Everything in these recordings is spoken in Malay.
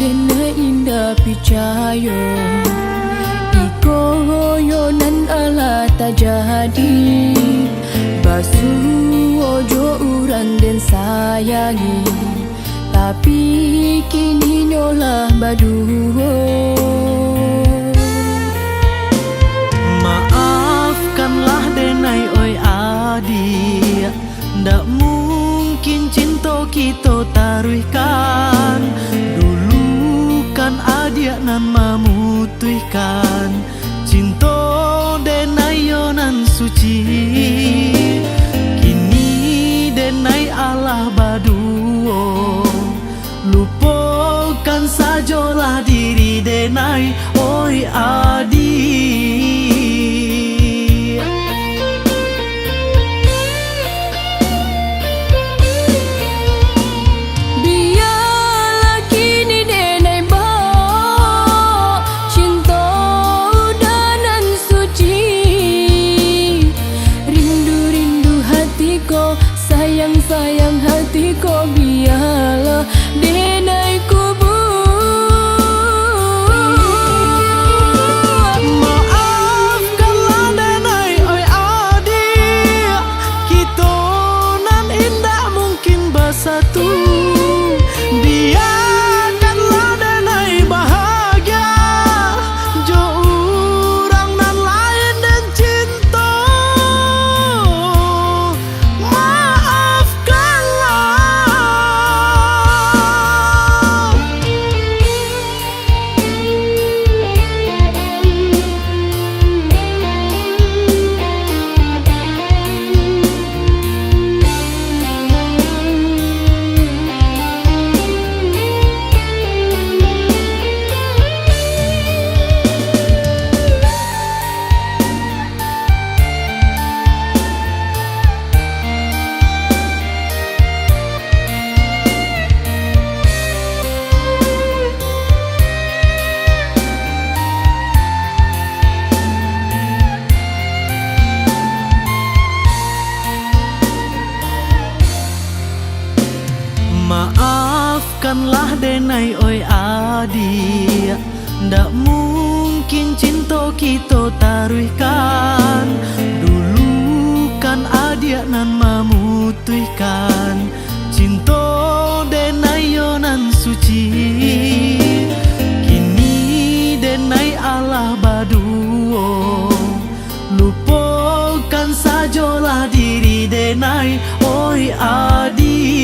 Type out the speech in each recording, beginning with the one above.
dena indah picayo iko yonan ala tak jadi basu ojo uran den sayangi tapi kini nyolah baduo. Maafkanlah denai oi adik, ndak mungkin cinta kita taruhkan. Dulu kan adik nan memutuskan cinta denai yo nan suci. Kini denai Allah baduo, lupakan sajalah diri denai oi adik. Sayang hatiku biarlah denai kubu. Maafkanlah denai oi adik, kita nan indah mungkin bersatu. Biarkanlah denai bahagia, jo urang nan lain dan cinta. Maafkanlah denai oi adik, ndak mungkin cinta kita taruhkan. Dulu kan adik nan memutuskan cinta denai yo nan suci. Kini denai Allah baduo, lupakan sajalah diri denai oi adik.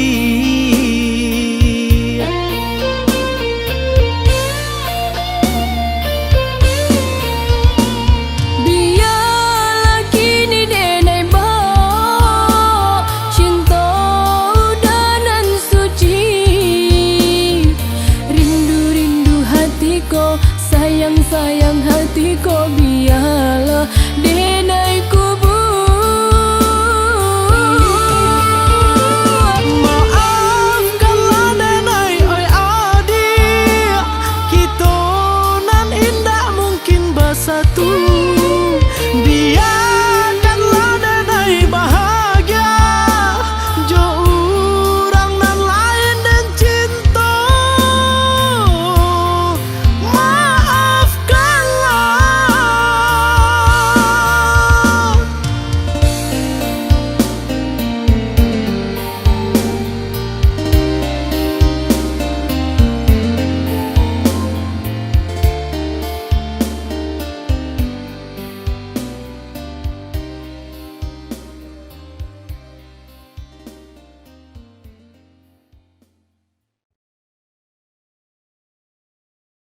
Sayang hatiku biarlah denai kubu. Maafkanlah denai oi adik, kita nan indah mungkin bersatu.